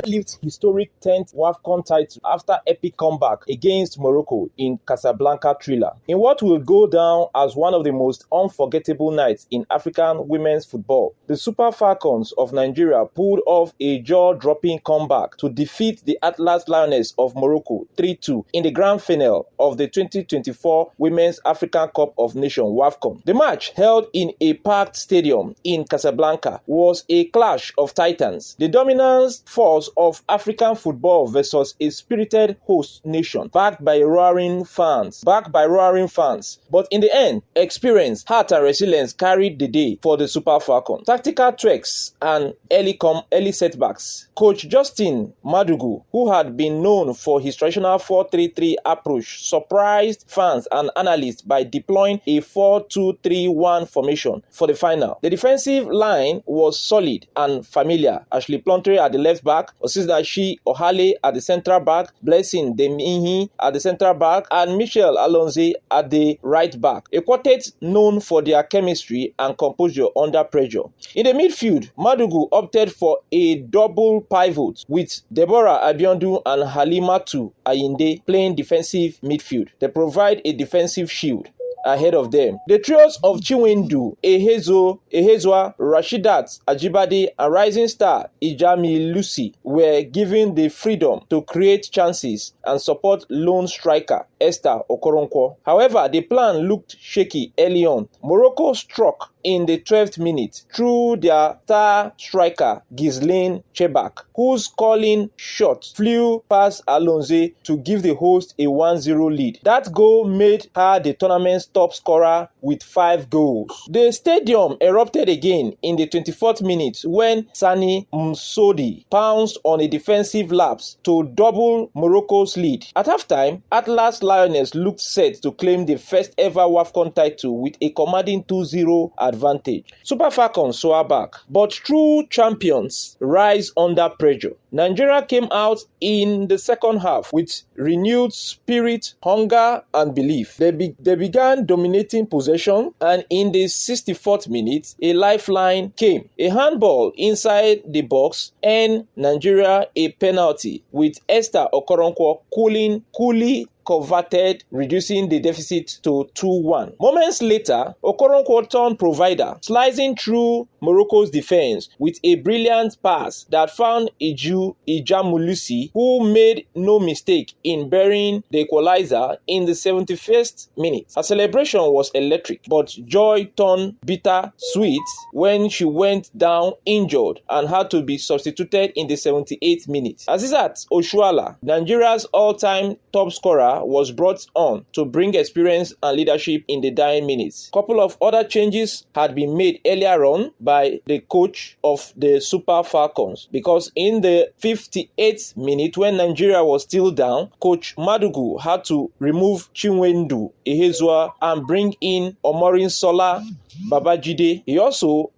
lift historic 10th Wafcon title after epic comeback against Morocco in Casablanca thriller. In what will go down as one of the most unforgettable nights in African women's football, the Super Falcons of Nigeria pulled off a jaw-dropping comeback to defeat the Atlas Lionesses of Morocco 3-2 in the grand final of the 2024 Women's African Cup of Nations Wafcon. The match, held in a packed stadium in Casablanca, was a clash of titans. The dominant force of African football versus a spirited host nation, backed by roaring fans. But in the end, experience, heart and resilience carried the day for the Super Falcons. Tactical tweaks and early setbacks. Coach Justin Madugu, who had been known for his traditional 4-3-3 approach, surprised fans and analysts by deploying a 4-2-3-1 formation for the final. The defensive line was solid and familiar. Plumptre at the left back, Osinachi Ohale at the central back, Blessing Demehin at the central back, and Michelle Alozie at the right back. A quartet known for their chemistry and composure under pressure. In the midfield, Madugu opted for a double pivot with Deborah Abiodun and Halimatu Ayinde playing defensive midfield. They provide a defensive shield ahead of them. The trios of Chinwendu, Ehezwa, Rashidat Ajibade, and rising star Ijami Lucy were given the freedom to create chances and support lone striker Esther Okoronkwo. However, the plan looked shaky early on. Morocco struck in the 12th minute through their star striker Ghislaine Chebak, whose calling shot flew past Alonze to give the host a 1-0 lead. That goal made her the tournament's top scorer with 5 goals. The stadium erupted again in the 24th minute when Sani Msodi pounced on a defensive lapse to double Morocco's lead. At halftime, Atlas Lionesses looked set to claim the first ever Wafcon title with a commanding 2-0 advantage. Super Falcons soar back, but true champions rise under pressure. Nigeria came out in the second half with renewed spirit, hunger, and belief. They began dominating possession, and in the 64th minute, a lifeline came. A handball inside the box earned Nigeria a penalty, with Esther Okoronkwo coolly converted, reducing the deficit to 2-1. Moments later, Okoronkwo turned provider, slicing through Morocco's defense with a brilliant pass that found Ijamulusi, who made no mistake in burying the equalizer in the 71st minute. Her celebration was electric, but joy turned bitter sweet when she went down injured and had to be substituted in the 78th minute. Asisat Oshuala, Nigeria's all-time top scorer, was brought on to bring experience and leadership in the dying minutes. A couple of other changes had been made earlier on by the coach of the Super Falcons, because in the 58th minute, when Nigeria was still down, Coach Madugu had to remove Chinwendu, Ehezwa, and bring in Omorinsola Babajide. He also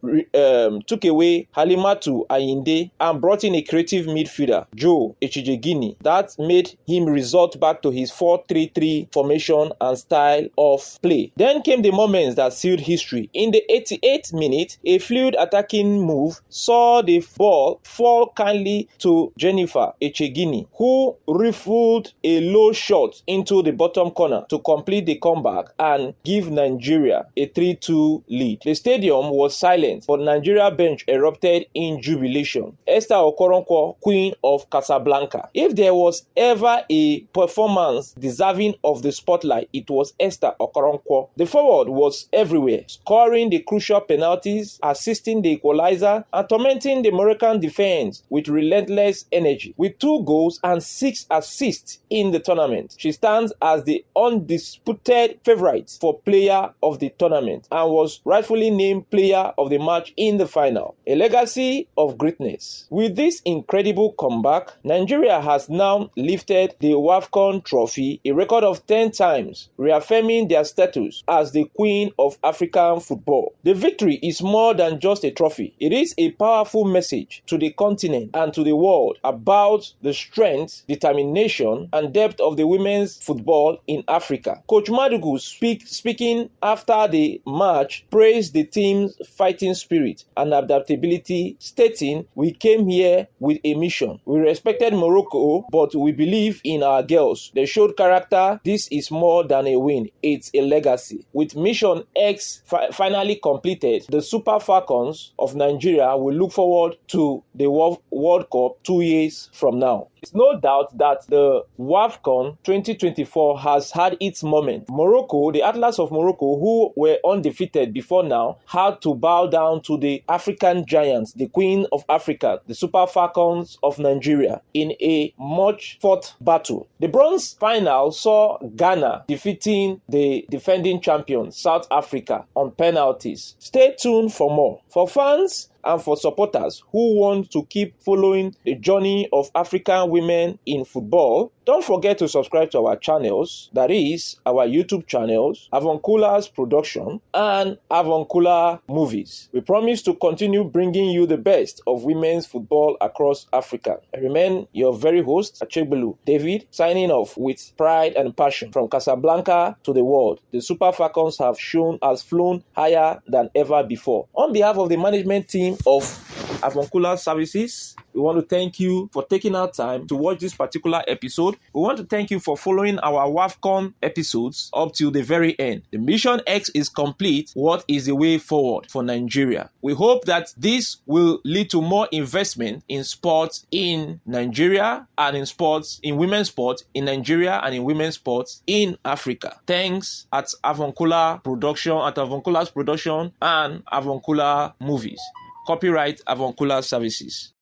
took away Halimatu Ayinde and brought in a creative midfielder, Joe Echijegini. That made him resort back to his 4-3-3 formation and style of play. Then came the moments that sealed history. In the 88th minute, a fluid attacking move saw the ball fall kindly to Jennifer Echegini, who rifled a low shot into the bottom corner to complete the comeback and give Nigeria a 3-2 lead. The stadium was silent, but Nigeria bench erupted in jubilation. Esther Okoronkwo, Queen of Casablanca. If there was ever a performance deserving of the spotlight, it was Esther Okoronkwo. The forward was everywhere, scoring the crucial penalties, assisting the equalizer, and tormenting the Moroccan defense with relentless energy. With 2 goals and 6 assists in the tournament, she stands as the undisputed favorite for player of the tournament and was rightfully named player of the match in the final. A legacy of greatness. With this incredible comeback, Nigeria has now lifted the Wafcon trophy trophy a record of 10 times, reaffirming their status as the queen of African football. The victory is more than just a trophy. It is a powerful message to the continent and to the world about the strength, determination, and depth of the women's football in Africa. Coach Madugu, speaking after the match, praised the team's fighting spirit and adaptability, stating, "We came here with a mission. We respected Morocco, but we believe in our girls. They showed character. This is more than a win. It's a legacy." With Mission X finally completed, the Super Falcons of Nigeria will look forward to the World Cup 2 years from now. It's no doubt that the Wafcon 2024 has had its moment. Morocco, the Atlas of Morocco, who were undefeated before now, had to bow down to the African giants, the Queen of Africa, the Super Falcons of Nigeria, in a much-fought battle. The bronze final saw Ghana defeating the defending champion, South Africa, on penalties. Stay tuned for more. For fans and for supporters who want to keep following the journey of African women in football, don't forget to subscribe to our channels, that is, our YouTube channels, Avuncular's Production and Avuncular Movies. We promise to continue bringing you the best of women's football across Africa. I remain your very host, Achebelu David, signing off with pride and passion. From Casablanca to the world, the Super Falcons have flown higher than ever before. On behalf of the management team of Avuncular Services, we want to thank you for taking our time to watch this particular episode. We want to thank you for following our Wafcon episodes up till the very end. The Mission X is complete. What is the way forward for Nigeria? We hope that this will lead to more investment in sports in Nigeria and in women's sports in Nigeria and in women's sports in Africa. Thanks at Avuncular's Production and Avuncular Movies. Copyright Avuncular Services.